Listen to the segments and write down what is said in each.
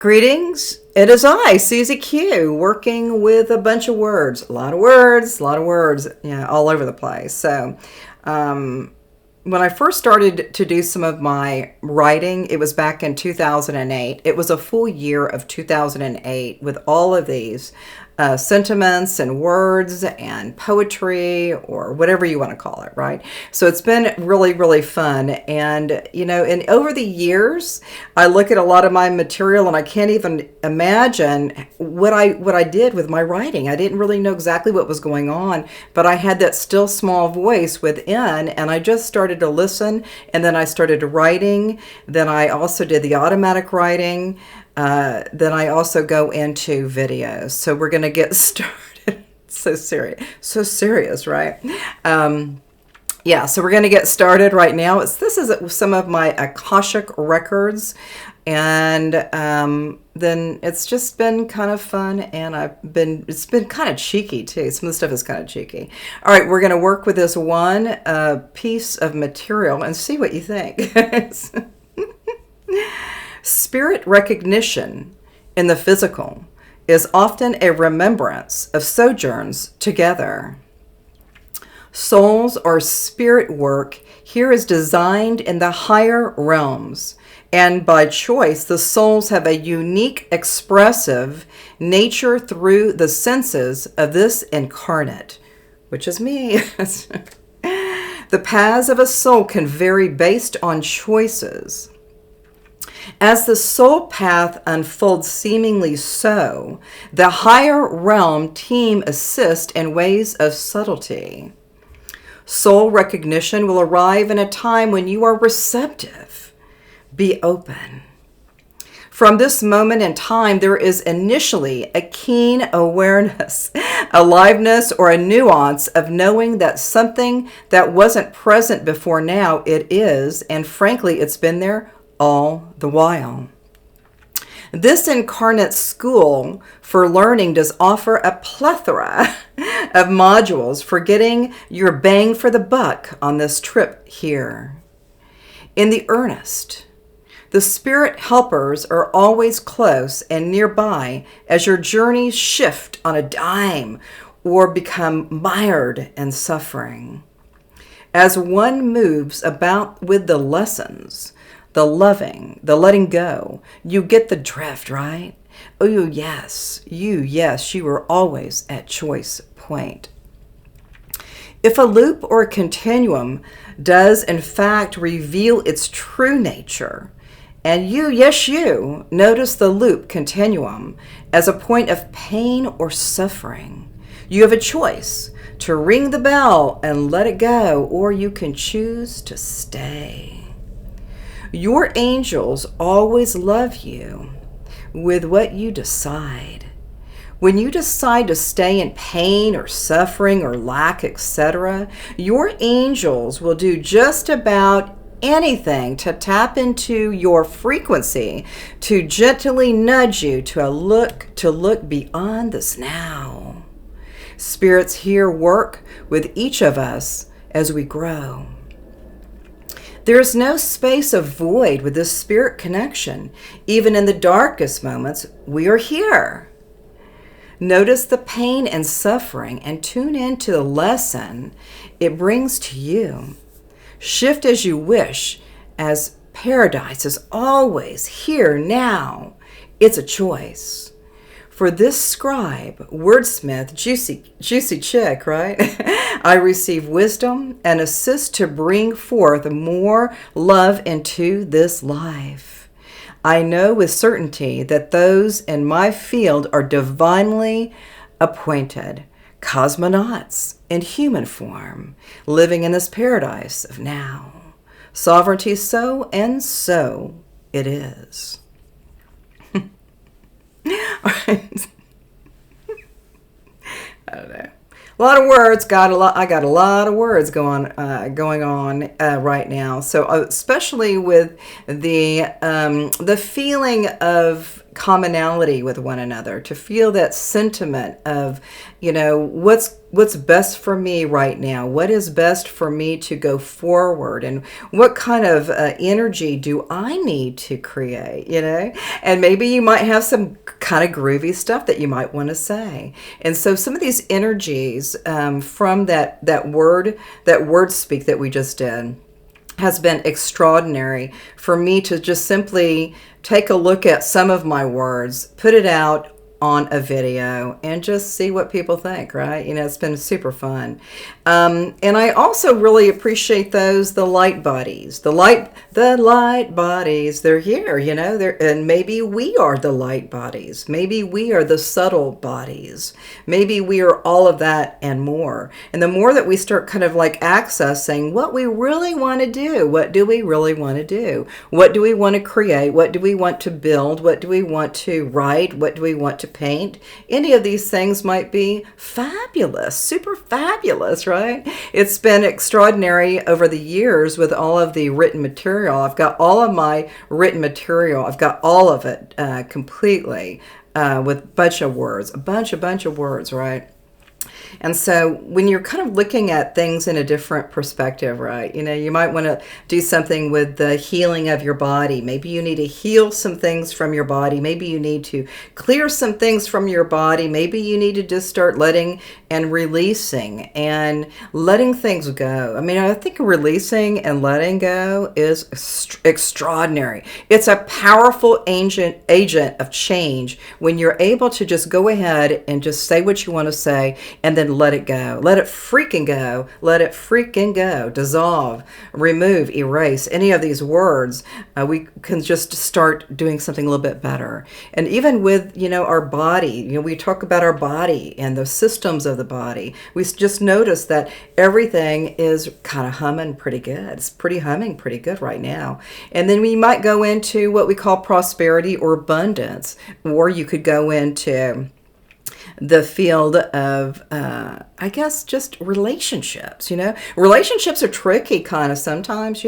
Greetings. It is I, Susie Q, working with a bunch of words. A lot of words, yeah, all over the place. So, when I first started to do some of my writing, it was back in 2008. It was a full year of 2008 with all of these sentiments and words and poetry, or whatever you want to call it, right? So it's been really, really fun. And, and over the years, I look at a lot of my material and I can't even imagine what I did with my writing. I didn't really know exactly what was going on, but I had that still small voice within, and I just started to listen, and then I started writing. Then I also did the automatic writing. Then I also go into videos. So we're going to get started. So serious, right? Yeah, so we're going to get started right now. This is some of my Akashic records, and then it's just been kind of fun, and it's been kind of cheeky too. Some of the stuff is kind of cheeky. All right, we're going to work with this one piece of material and see what you think. Spirit recognition in the physical is often a remembrance of sojourns together. Souls or spirit work here is designed in the higher realms, and by choice, the souls have a unique expressive nature through the senses of this incarnate, which is me. The paths of a soul can vary based on choices. As the soul path unfolds seemingly so, the higher realm team assist in ways of subtlety. Soul recognition will arrive in a time when you are receptive. Be open. From this moment in time, there is initially a keen awareness, aliveness, or a nuance of knowing that something that wasn't present before now, it is, and frankly, it's been there all the while. This incarnate school for learning does offer a plethora of modules for getting your bang for the buck on this trip here. In the earnest, the spirit helpers are always close and nearby as your journeys shift on a dime or become mired in suffering. As one moves about with the lessons, the loving, the letting go, you get the drift, right? Oh, yes, you are always at choice point. If a loop or a continuum does in fact reveal its true nature, and you notice the loop continuum as a point of pain or suffering, you have a choice to ring the bell and let it go, or you can choose to stay. Your angels always love you with what you decide. When you decide to stay in pain or suffering or lack, etc., your angels will do just about anything to tap into your frequency, to gently nudge you to look beyond this now. Spirits here work with each of us as we grow. There is no space of void with this spirit connection. Even in the darkest moments, we are here. Notice the pain and suffering and tune into the lesson it brings to you. Shift as you wish, as paradise is always here now. It's a choice. For this scribe, wordsmith, juicy chick, right? I receive wisdom and assist to bring forth more love into this life. I know with certainty that those in my field are divinely appointed, cosmonauts in human form, living in this paradise of now. Sovereignty so, and so it is. All right. I don't know. A lot of words. I got a lot of words going on right now. So especially with the feeling of commonality with one another, to feel that sentiment of, what's best for me right now, what is best for me to go forward, and what kind of energy do I need to create, and maybe you might have some kind of groovy stuff that you might want to say. And so some of these energies from that word speak that we just did has been extraordinary for me to just simply take a look at some of my words, put it out on a video, and just see what people think, right? It's been super fun. And I also really appreciate the light bodies. The light bodies, they're here, and maybe we are the light bodies. Maybe we are the subtle bodies. Maybe we are all of that and more. And the more that we start kind of like accessing what we really want to do, what do we really want to do? What do we want to create? What do we want to build? What do we want to write? What do we want to paint? Any of these things might be fabulous, super fabulous, right? It's been extraordinary over the years with all of the written material. I've got all of my written material. I've got all of it completely with a bunch of words, right? And so when you're kind of looking at things in a different perspective, right, you might want to do something with the healing of your body. Maybe you need to heal some things from your body. Maybe you need to clear some things from your body. Maybe you need to just start letting and releasing and letting things go. I mean, I think releasing and letting go is extraordinary. It's a powerful agent of change when you're able to just go ahead and just say what you want to say and then let it go. Let it freaking go. Let it freaking go. Dissolve, remove, erase any of these words. We can just start doing something a little bit better. And even with, our body, we talk about our body and the systems of the body. We just notice that everything is kind of humming pretty good. It's humming pretty good right now. And then we might go into what we call prosperity or abundance, or you could go into the field of, I guess, just relationships, Relationships are tricky kind of sometimes,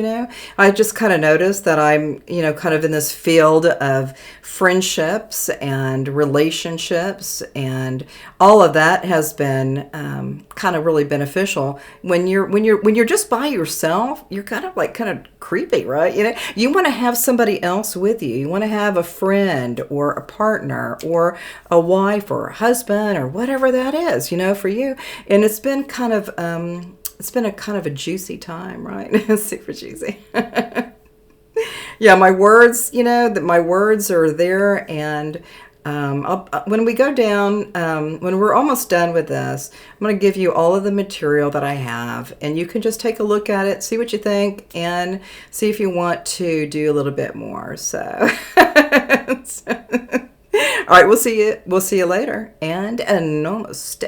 I just kind of noticed that I'm, kind of in this field of friendships and relationships, and all of that has been kind of really beneficial. When you're just by yourself, you're kind of creepy, right? You want to have somebody else with you. You want to have a friend or a partner or a wife or a husband or whatever that is, for you. And it's been kind of a juicy time, right? Super juicy. Yeah, my words, my words are there, and when we go down, when we're almost done with this, I'm going to give you all of the material that I have, and you can just take a look at it, see what you think, and see if you want to do a little bit more. So, all right, we'll see you later, and namaste.